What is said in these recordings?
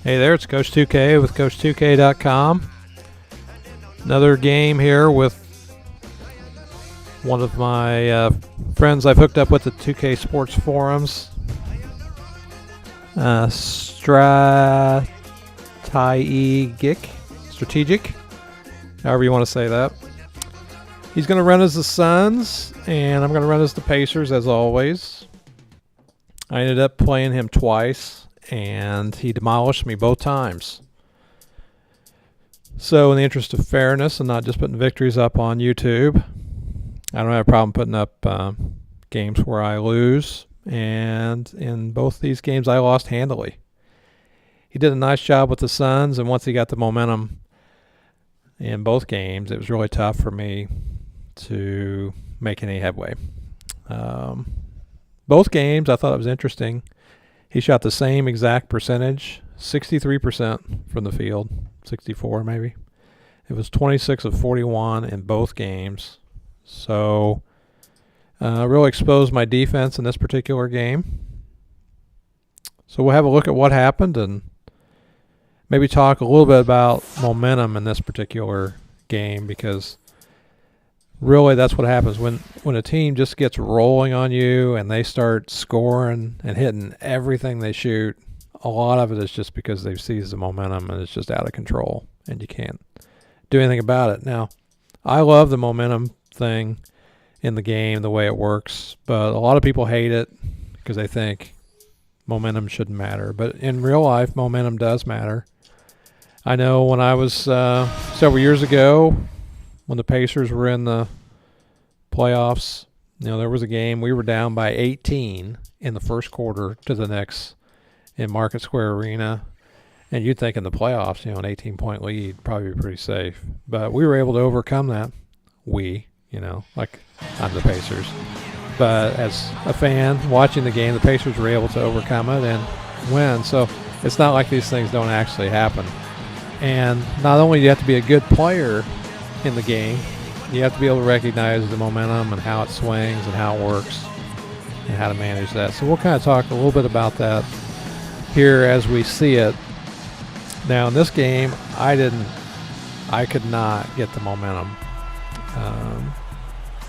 Hey there, it's Coach2K with Coach2K.com. Another game here with one of my friends I've hooked up with the 2K Sports forums. Strategic, however you want to say that. He's going to run as the Suns, and I'm going to run as the Pacers as always. I ended up playing him twice, and he demolished me both times. So in the interest of fairness and not just putting victories up on YouTube, I don't have a problem putting up games where I lose. And in both these games, I lost handily. He did a nice job with the Suns, and once he got the momentum in both games, it was really tough for me to make any headway. Both games, I thought it was interesting. He shot the same exact percentage, 63% from the field, 64 maybe. It was 26 of 41 in both games. So really exposed my defense in this particular game. So we'll have a look at what happened and maybe talk a little bit about momentum in this particular game, because really that's what happens when a team just gets rolling on you and they start scoring and hitting everything they shoot. A lot of it is just because they've seized the momentum and it's just out of control and you can't do anything about it. Now, I love the momentum thing in the game, the way it works, but a lot of people hate it because they think momentum shouldn't matter. But in real life, momentum does matter. I know when I was several years ago, when the Pacers were in the playoffs, there was a game we were down by 18 in the first quarter to the Knicks in Market Square Arena. And you'd think in the playoffs, an 18-point lead probably be pretty safe. But we were able to overcome that. Like I'm the Pacers. But as a fan watching the game, the Pacers were able to overcome it and win. So it's not like these things don't actually happen. And not only do you have to be a good player in the game, you have to be able to recognize the momentum and how it swings and how it works and how to manage that. So we'll kind of talk a little bit about that here as we see it. Now in this game, I could not get the momentum.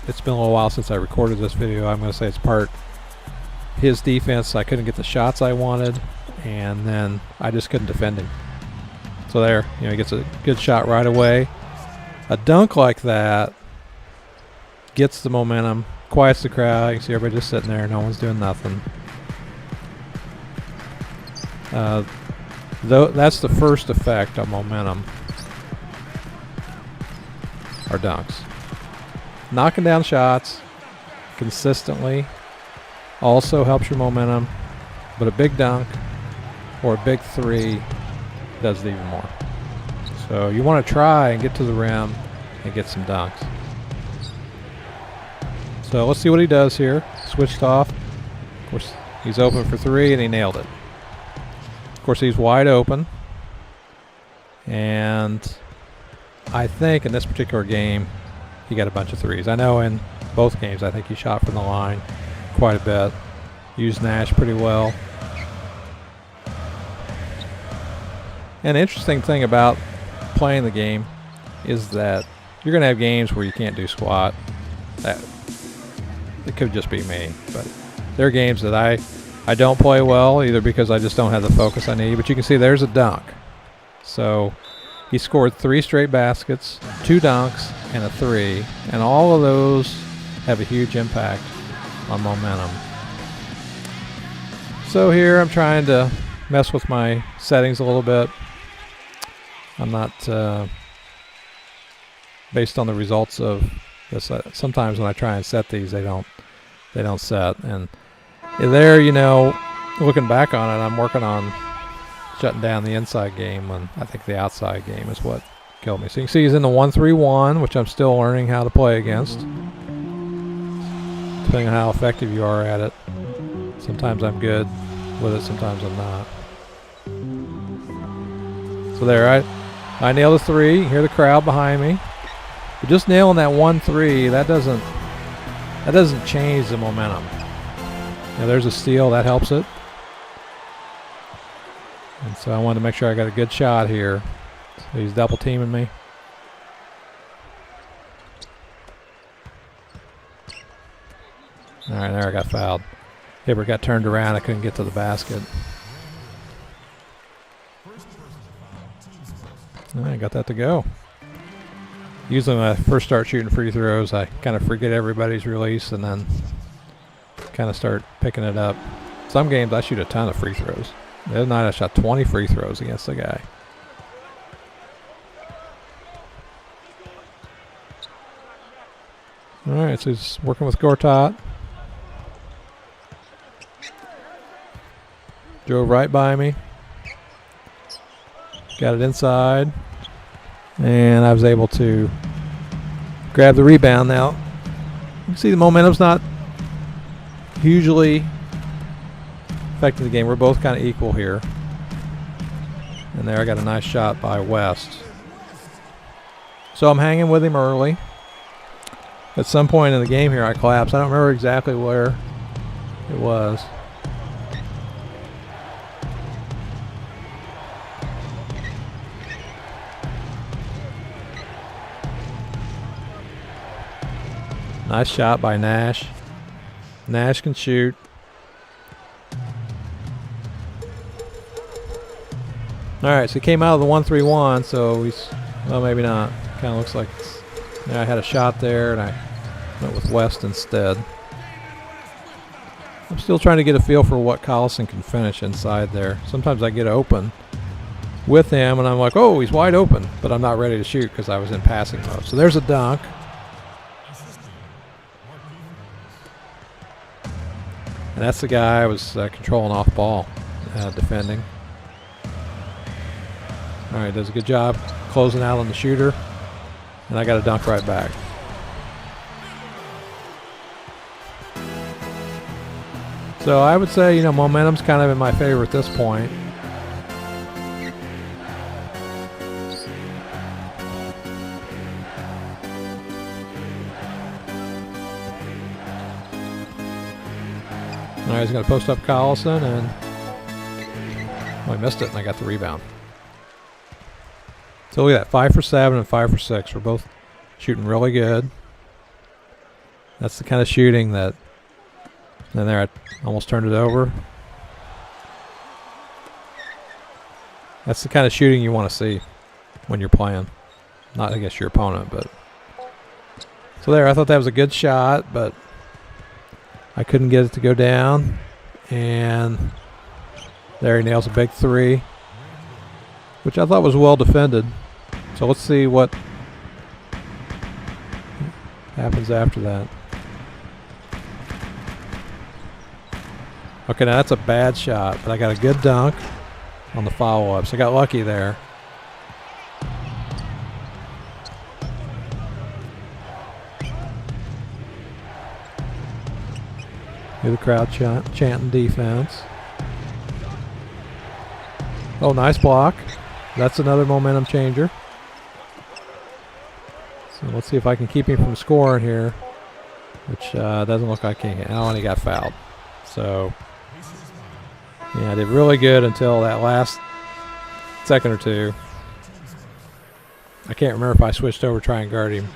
It's been a little while since I recorded this video. I'm going to say it's part his defense. I couldn't get the shots I wanted, and then I just couldn't defend him. So there, he gets a good shot right away. A dunk like that gets the momentum, quiets the crowd. You can see everybody just sitting there. No one's doing nothing. That's the first effect of momentum, are dunks. Knocking down shots consistently also helps your momentum, but a big dunk or a big three does it even more. So you want to try and get to the rim and get some dunks. So let's see what he does here. Switched off. Of course, he's open for three, and he nailed it. Of course, he's wide open. And I think in this particular game, he got a bunch of threes. I know in both games, I think he shot from the line quite a bit. Used Nash pretty well. And the interesting thing about playing the game is that you're going to have games where you can't do squat. It could just be me, but there are games that I don't play well, either because I just don't have the focus I need. But you can see there's a dunk. So he scored 3 straight baskets, 2 dunks, and a 3, and all of those have a huge impact on momentum. So here I'm trying to mess with my settings a little bit. I'm not based on the results of this. Sometimes when I try and set these, they don't set. And there, looking back on it, I'm working on shutting down the inside game when I think the outside game is what killed me. So you can see he's in the 1-3-1, which I'm still learning how to play against, depending on how effective you are at it. Sometimes I'm good with it, sometimes I'm not. So there, I nailed a 3. You hear the crowd behind me. But just nailing that 1-3, that doesn't change the momentum. There's a steal, that helps it. And so I wanted to make sure I got a good shot here. So he's double teaming me. All right, there I got fouled. Hibbert got turned around. I couldn't get to the basket. I got that to go. Usually when I first start shooting free throws, I kind of forget everybody's release and then kind of start picking it up. Some games I shoot a ton of free throws. The other night I shot 20 free throws against the guy. All right, so he's working with Gortat. Drove right by me. Got it inside. And I was able to grab the rebound now. You can see the momentum's not hugely affecting the game. We're both kind of equal here. And there I got a nice shot by West. So I'm hanging with him early. At some point in the game here I collapsed. I don't remember exactly where it was. Nice shot by Nash. Nash can shoot. All right, so he came out of the 1-3-1, so he's, well, maybe not. Kind of looks like it's, yeah, I had a shot there, and I went with West instead. I'm still trying to get a feel for what Collison can finish inside there. Sometimes I get open with him, and I'm like, oh, he's wide open, but I'm not ready to shoot because I was in passing mode. So there's a dunk. And that's the guy I was controlling off ball, defending. All right, does a good job closing out on the shooter. And I got a dunk right back. So I would say, momentum's kind of in my favor at this point. All right, he's going to post up Collison, and I missed it, and I got the rebound. So look at that, 5 for 7 and 5 for 6. We're both shooting really good. That's the kind of shooting that, and there I almost turned it over. That's the kind of shooting you want to see when you're playing. Not against your opponent, but. So there, I thought that was a good shot, but I couldn't get it to go down. And there he nails a big three, which I thought was well defended. So let's see what happens after that. Okay, now that's a bad shot, but I got a good dunk on the follow-up, so I got lucky there. Hear the crowd chanting defense. Oh, nice block. That's another momentum changer. So let's see if I can keep him from scoring here, which doesn't look like he can. Oh, and he got fouled. So, yeah, I did really good until that last second or two. I can't remember if I switched over to try and guard him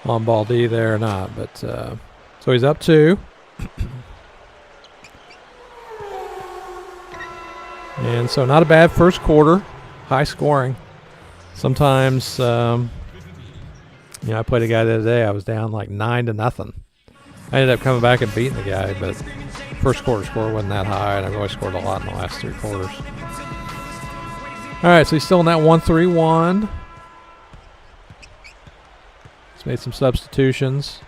on ball D there or not. But so he's up 2. And so not a bad first quarter, high scoring. Sometimes, I played a guy the other day. I was down like 9-0. I ended up coming back and beating the guy, but first quarter score wasn't that high, and I've always scored a lot in the last 3 quarters. All right, so he's still in that 1-3-1. He's made some substitutions.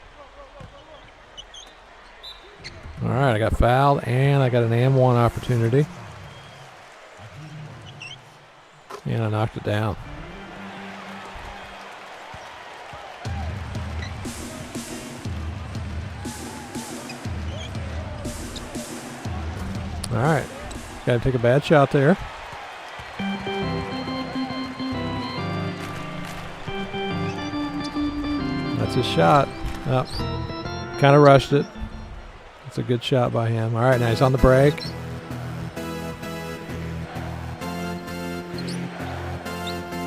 All right, I got fouled, and I got an and-1 opportunity. And I knocked it down. All right, got to take a bad shot there. That's his shot. Oh, kind of rushed it. It's a good shot by him. All right, now he's on the break.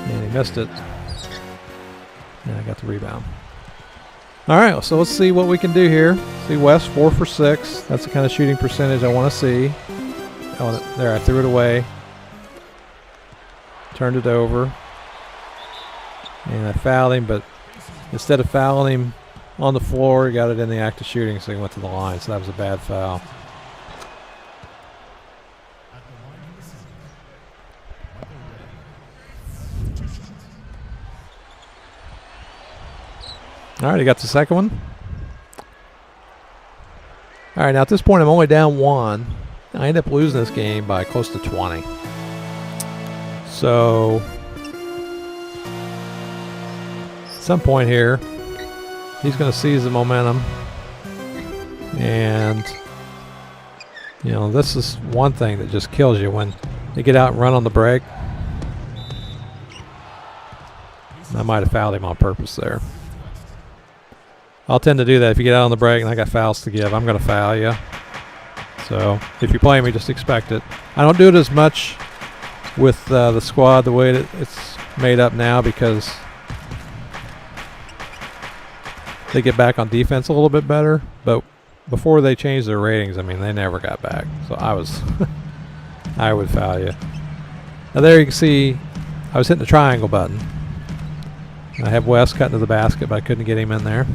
And he missed it. And I got the rebound. All right, so let's see what we can do here. See, West 4 for 6. That's the kind of shooting percentage I want to see. Oh, there, I threw it away. Turned it over. And I fouled him, but instead of fouling him on the floor, he got it in the act of shooting, so he went to the line. So that was a bad foul. All right, he got the second one. All right, now at this point, I'm only down 1. I end up losing this game by close to 20. So at some point here, he's going to seize the momentum. And, you know, this is one thing that just kills you when they get out and run on the break. I might have fouled him on purpose there. I'll tend to do that if you get out on the break and I got fouls to give. I'm going to foul you. So if you play me, just expect it. I don't do it as much with the squad the way that it's made up now because they get back on defense a little bit better. But before they changed their ratings, I mean, they never got back. So I would foul you. Now there you can see I was hitting the triangle button. I have West cutting to the basket, but I couldn't get him in there.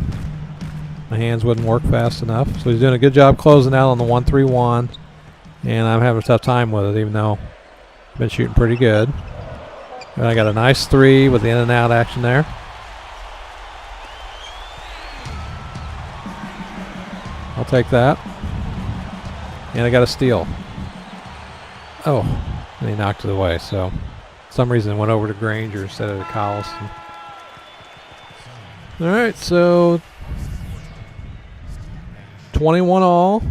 My hands wouldn't work fast enough. So he's doing a good job closing out on the 1-3-1. And I'm having a tough time with it, even though I've been shooting pretty good. And I got a nice 3 with the in and out action there. I'll take that. And I got a steal. Oh, and he knocked it away. So for some reason it went over to Granger instead of to Collison. All right, so 21 all.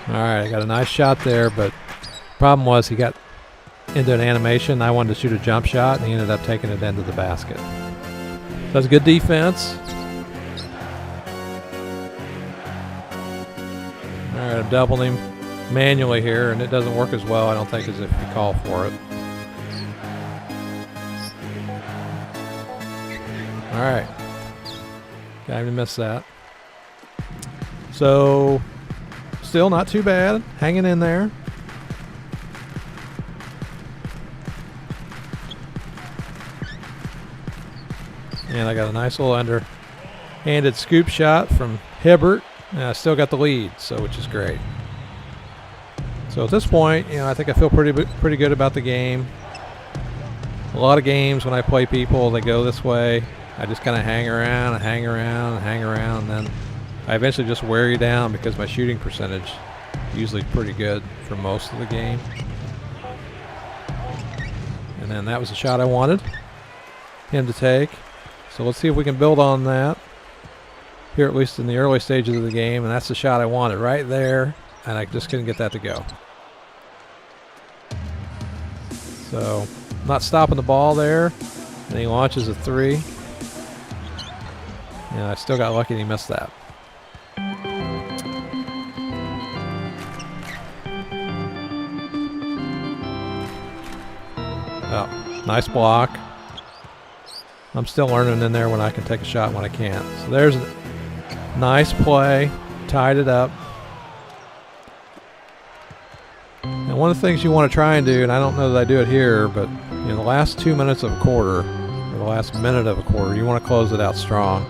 All right, I got a nice shot there, but problem was he got into an animation. I wanted to shoot a jump shot, and he ended up taking it into the basket. That's good defense. All right, I'm doubling him manually here, and it doesn't work as well, I don't think, as if you call for it. All right. Got him to miss that. So, still not too bad. Hanging in there. And I got a nice little underhanded scoop shot from Hibbert. And I still got the lead, so which is great. So at this point, you know, I think I feel pretty good about the game. A lot of games when I play people, they go this way. I just kind of hang around and hang around and hang around, and then I eventually just wear you down because my shooting percentage is usually pretty good for most of the game. And then that was the shot I wanted him to take. So let's see if we can build on that here, at least in the early stages of the game. And that's the shot I wanted right there, and I just couldn't get that to go. So not stopping the ball there, and he launches a 3. And I still got lucky and he missed that. Oh, nice block. I'm still learning in there when I can take a shot when I can't. So there's a nice play, tied it up. And one of the things you want to try and do, and I don't know that I do it here, but in the last 2 minutes of a quarter, or the last minute of a quarter, you want to close it out strong.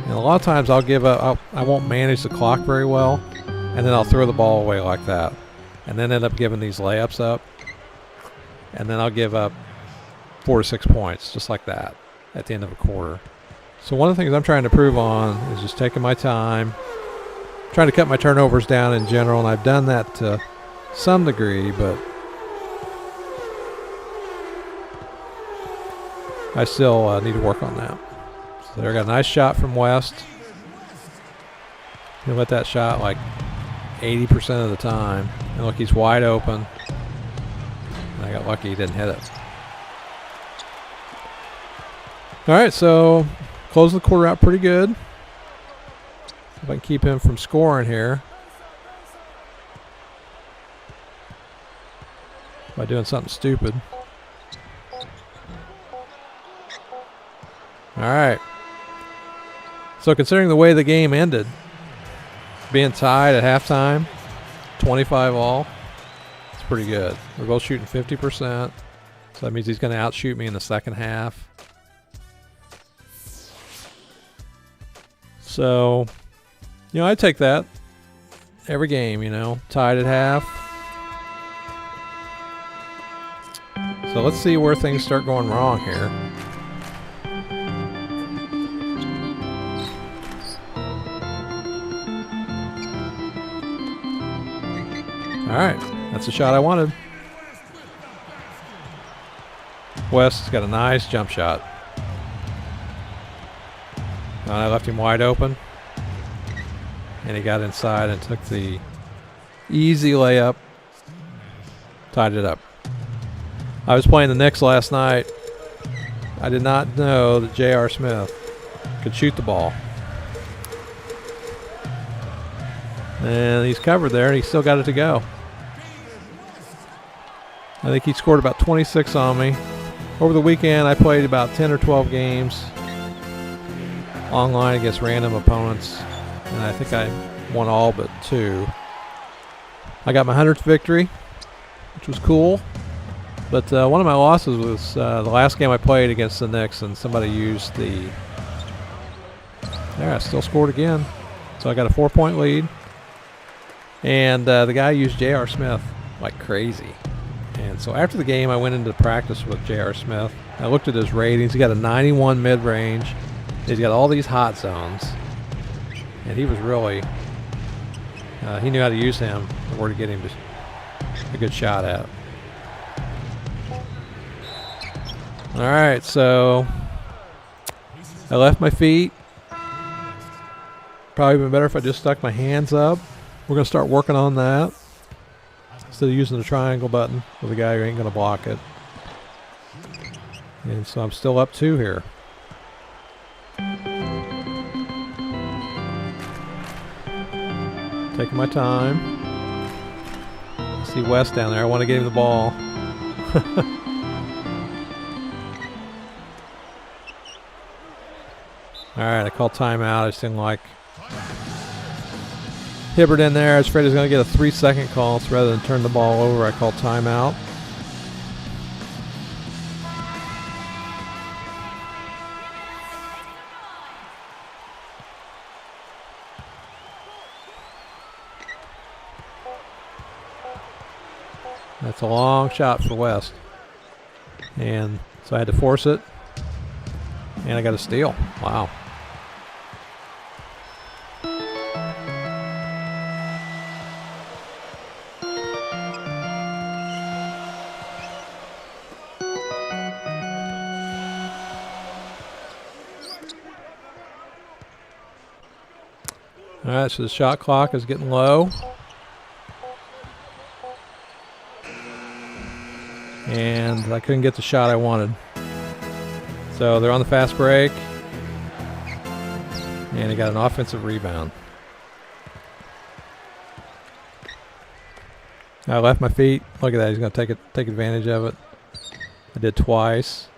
And a lot of times I'll give up, I won't manage the clock very well, and then I'll throw the ball away like that, and then end up giving these layups up, and then I'll give up 4 to 6 points, just like that, at the end of a quarter. So one of the things I'm trying to improve on is just taking my time, trying to cut my turnovers down in general, and I've done that to some degree, but I still need to work on that. So there, got a nice shot from West. He'll let that shot like 80% of the time. And look, he's wide open. And I got lucky he didn't hit it. All right, so closing the quarter out pretty good. If I can keep him from scoring here by doing something stupid. All right. So considering the way the game ended, being tied at halftime, 25 all, it's pretty good. We're both shooting 50%. So that means he's going to outshoot me in the second half. So, I take that every game, tied at half. So let's see where things start going wrong here. All right, that's the shot I wanted. West's got a nice jump shot. I left him wide open. And he got inside and took the easy layup. Tied it up. I was playing the Knicks last night. I did not know that J.R. Smith could shoot the ball. And he's covered there, and he still got it to go. I think he scored about 26 on me. Over the weekend, I played about 10 or 12 games online against random opponents, and I think I won all but 2. I got my 100th victory, which was cool. But one of my losses was the last game I played against the Knicks, and somebody used the... There, I still scored again. So I got a 4-point lead. And the guy used J.R. Smith like crazy. And so after the game, I went into practice with J.R. Smith. I looked at his ratings. He got a 91 mid-range. He's got all these hot zones. And he was really... he knew how to use him in order to get him a good shot at. All right, so I left my feet. Probably been better if I just stuck my hands up. We're going to start working on that instead of using the triangle button with a guy who ain't going to block it. And so I'm still up 2 here. Taking my time. I see West down there. I want to get him the ball. All right, I called timeout. I just didn't like Hibbert in there. I was afraid he was going to get a 3-second call, so rather than turn the ball over, I called timeout. That's a long shot for West. And so I had to force it. And I got a steal. Wow. All right, so the shot clock is getting low. And I couldn't get the shot I wanted. So they're on the fast break. And he got an offensive rebound. I left my feet. Look at that. He's going to take advantage of it. I did twice.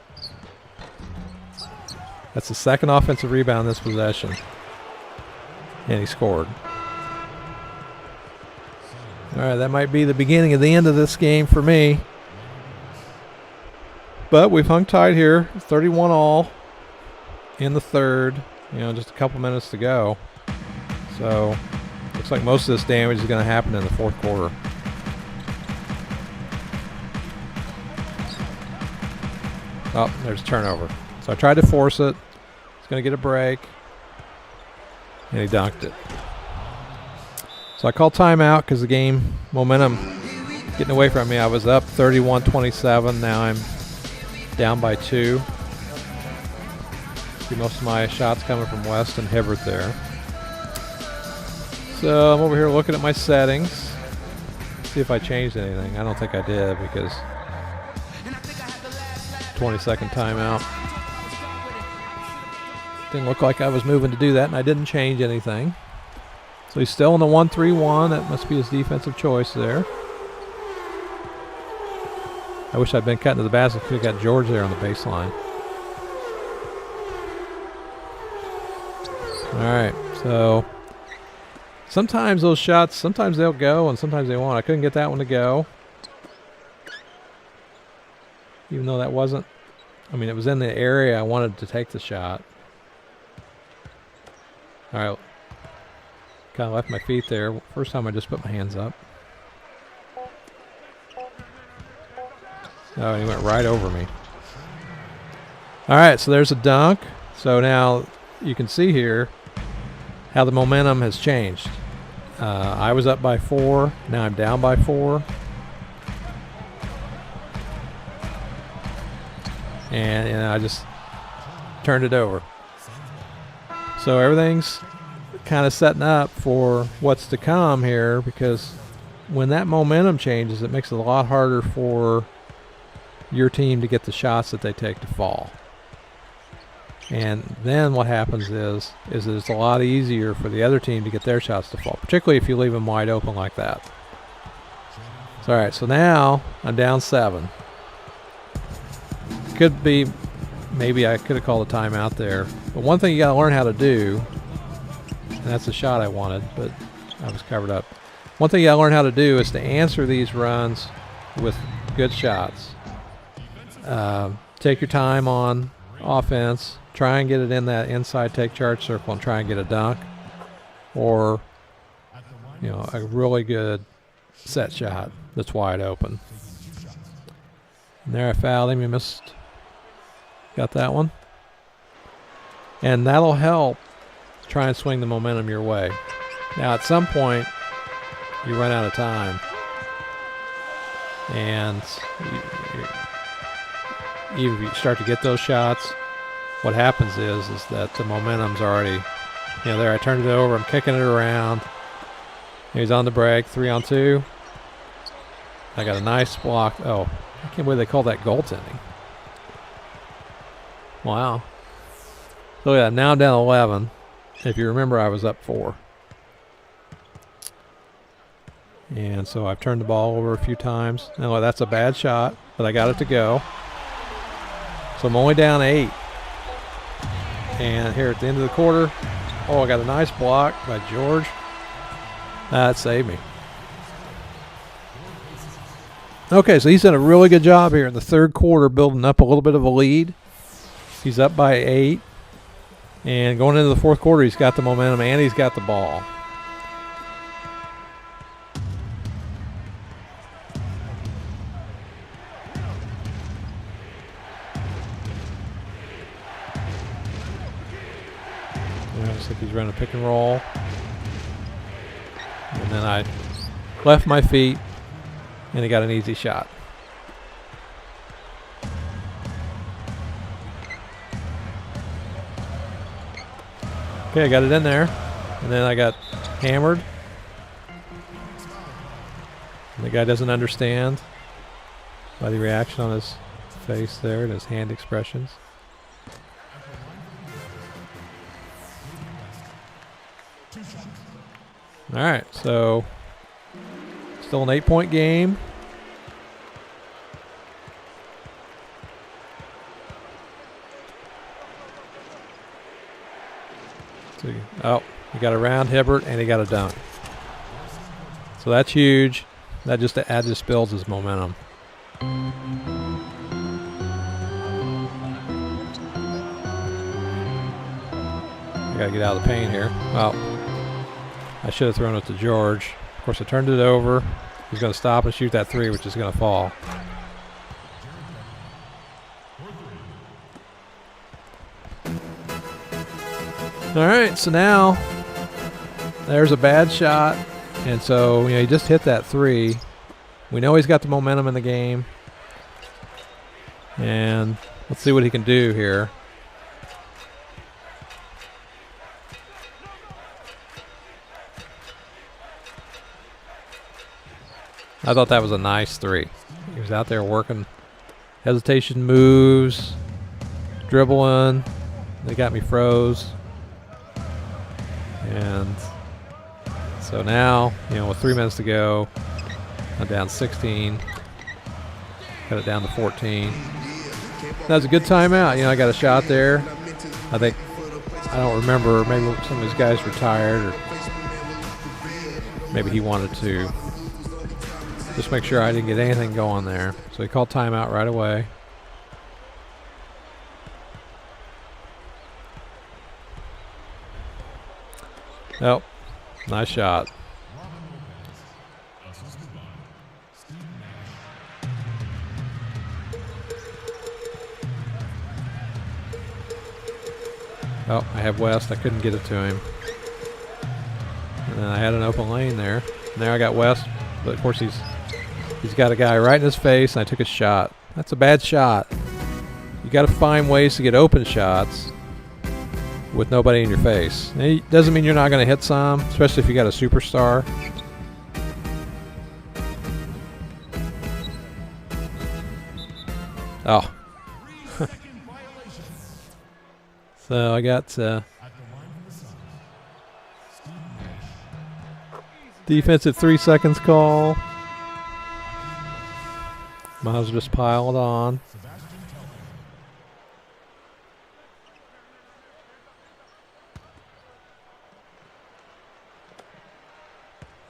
That's the second offensive rebound this possession. And he scored. All right, that might be the beginning of the end of this game for me. But we've hung tight here, 31 all in the third. Just a couple minutes to go. So looks like most of this damage is going to happen in the fourth quarter. Oh, there's a turnover. So I tried to force it. He's going to get a break. And he dunked it. So I called timeout because the game momentum getting away from me. I was up 31-27. Now I'm down by 2. See most of my shots coming from West and Hibbert there. So I'm over here looking at my settings. See if I changed anything. I don't think I did because 20-second timeout. Didn't look like I was moving to do that, and I didn't change anything. So he's still in the 1-3-1. That must be his defensive choice there. I wish I'd been cutting to the basket. Could have got George there on the baseline. All right, so sometimes those shots, sometimes they'll go and sometimes they won't. I couldn't get that one to go. Even though that wasn't, I mean, it was in the area I wanted to take the shot. All right, kind of left my feet there. First time I just put my hands up. Oh, and he went right over me. All right, so there's a dunk. So now you can see here how the momentum has changed. I was up by 4. Now I'm down by 4. And I just turned it over. So everything's kind of setting up for what's to come here, because when that momentum changes, it makes it a lot harder for your team to get the shots that they take to fall. And then what happens is it's a lot easier for the other team to get their shots to fall, particularly if you leave them wide open like that. So, all right, so now I'm down 7. Could be, maybe I could have called a timeout there. But one thing you got to learn how to do, and that's the shot I wanted, but I was covered up. One thing you got to learn how to do is to answer these runs with good shots. Take your time on offense. Try and get it in that inside take charge circle and try and get a dunk, or a really good set shot that's wide open. And there I fouled him. He missed. Got that one. And that'll help try and swing the momentum your way. Now at some point you run out of time, and even if you start to get those shots, what happens is that the momentum's already, there I turned it over, I'm kicking it around. He's on the break, 3-on-2. I got a nice block. Oh, I can't believe they call that goaltending. Wow. So yeah, now I'm down 11. If you remember, I was up 4. And so I've turned the ball over a few times. Now that's a bad shot, but I got it to go. So I'm only down 8. And here at the end of the quarter, I got a nice block by George. That saved me. Okay, so he's done a really good job here in the third quarter, building up a little bit of a lead. He's up by 8. And going into the fourth quarter, he's got the momentum and he's got the ball. Looks like he's running a pick and roll. And then I left my feet, and he got an easy shot. Okay, I got it in there, and then I got hammered. And the guy doesn't understand by the reaction on his face there and his hand expressions. All right, so still an 8-point game. So, he got a round Hibbert and he got a dunk. So that's huge. That just builds his momentum. I got to get out of the paint here. Well, I should have thrown it to George. Of course, I turned it over. He's going to stop and shoot that 3, which is going to fall. All right, so now there's a bad shot. And so, he just hit that 3. We know he's got the momentum in the game. And let's see what he can do here. I thought that was a nice 3. He was out there working hesitation moves, dribbling, They got me froze. And so now, you know, with 3 minutes to go, I'm down 16. Got it down to 14. That was a good timeout. You know, I got a shot there. I think, I don't remember, maybe some of these guys retired, or maybe he wanted to just make sure I didn't get anything going there. So he called timeout right away. Oh, nice shot. Oh, I have West. I couldn't get it to him. And then I had an open lane there. Now I got West, but of course he's got a guy right in his face, and I took a shot. That's a bad shot. You got to find ways to get open shots with nobody in your face. And it doesn't mean you're not going to hit some, especially if you got a superstar. Oh. So I got defensive 3 seconds call. Might as well just pile it on.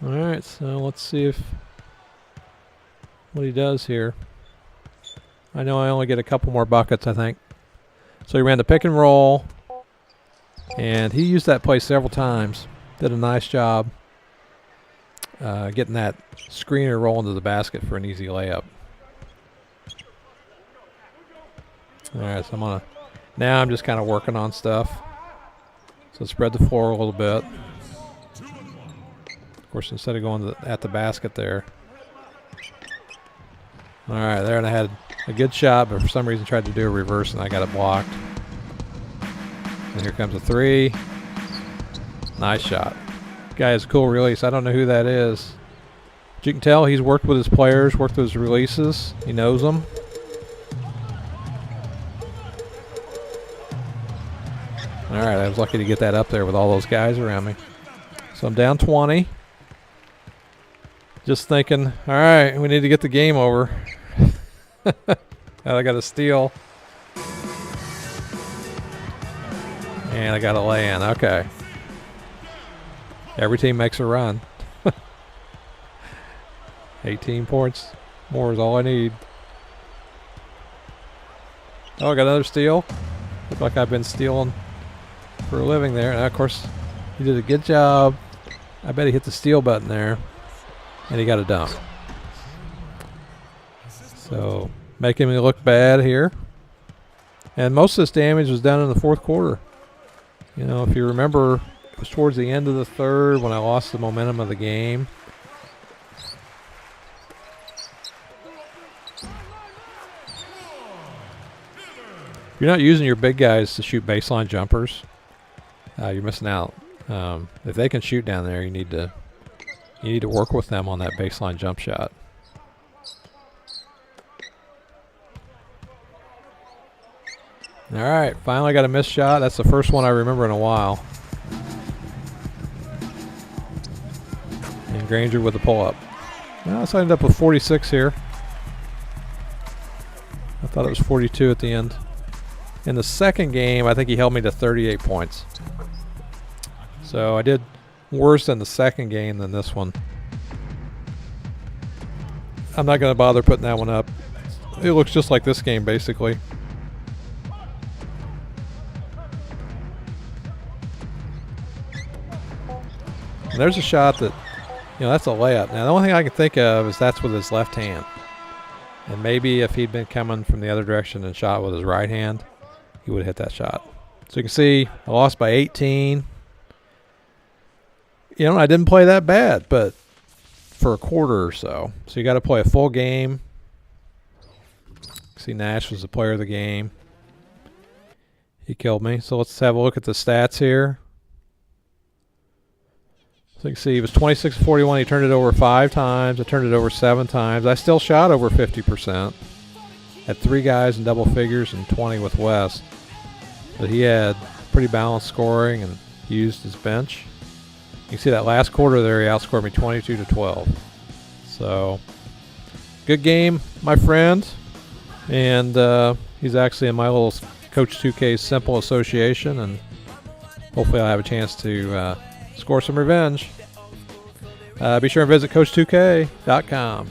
All right, so let's see what he does here. I know I only get a couple more buckets, I think. So he ran the pick and roll, and he used that play several times. Did a nice job getting that screener roll into the basket for an easy layup. All right, so now I'm just kind of working on stuff. So spread the floor a little bit. Of course, instead of going at the basket there. All right, there, and I had a good shot, but for some reason tried to do a reverse, and I got it blocked. And here comes a three. Nice shot. Guy has a cool release. I don't know who that is. But you can tell he's worked with his players, worked with his releases. He knows them. All right, I was lucky to get that up there with all those guys around me. So I'm down 20. Just thinking, all right, we need to get the game over. I got a steal. And I got a lay-in. Okay. Every team makes a run. 18 points more is all I need. Oh, I got another steal. Look like I've been stealing for a living there. And of course, he did a good job. I bet he hit the steal button there. And he got a dunk. So, making me look bad here. And most of this damage was done in the fourth quarter. You know, if you remember, it was towards the end of the third when I lost the momentum of the game. If you're not using your big guys to shoot baseline jumpers, you're missing out. If they can shoot down there, you need to work with them on that baseline jump shot. All right, finally got a missed shot. That's the first one I remember in a while. And Granger with a pull-up. Well, so I ended up with 46 here. I thought it was 42 at the end. In the second game, I think he held me to 38 points. So I did worse in the second game than this one. I'm not going to bother putting that one up. It looks just like this game, basically. And there's a shot that, you know, that's a layup. Now, the only thing I can think of is that's with his left hand. And maybe if he'd been coming from the other direction and shot with his right hand, he would have hit that shot. So you can see I lost by 18. You know, I didn't play that bad, but for a quarter or so. So you got to play a full game. See, Nash was the player of the game. He killed me. So let's have a look at the stats here. So you can see he was 26-41. He turned it over 5 times. I turned it over 7 times. I still shot over 50%. Had 3 guys in double figures and 20 with West. But he had pretty balanced scoring and used his bench. You can see that last quarter there, he outscored me 22-12. So, good game, my friend. And he's actually in my little Coach2K's simple association, and hopefully I'll have a chance to score some revenge. Be sure and visit Coach2K.com.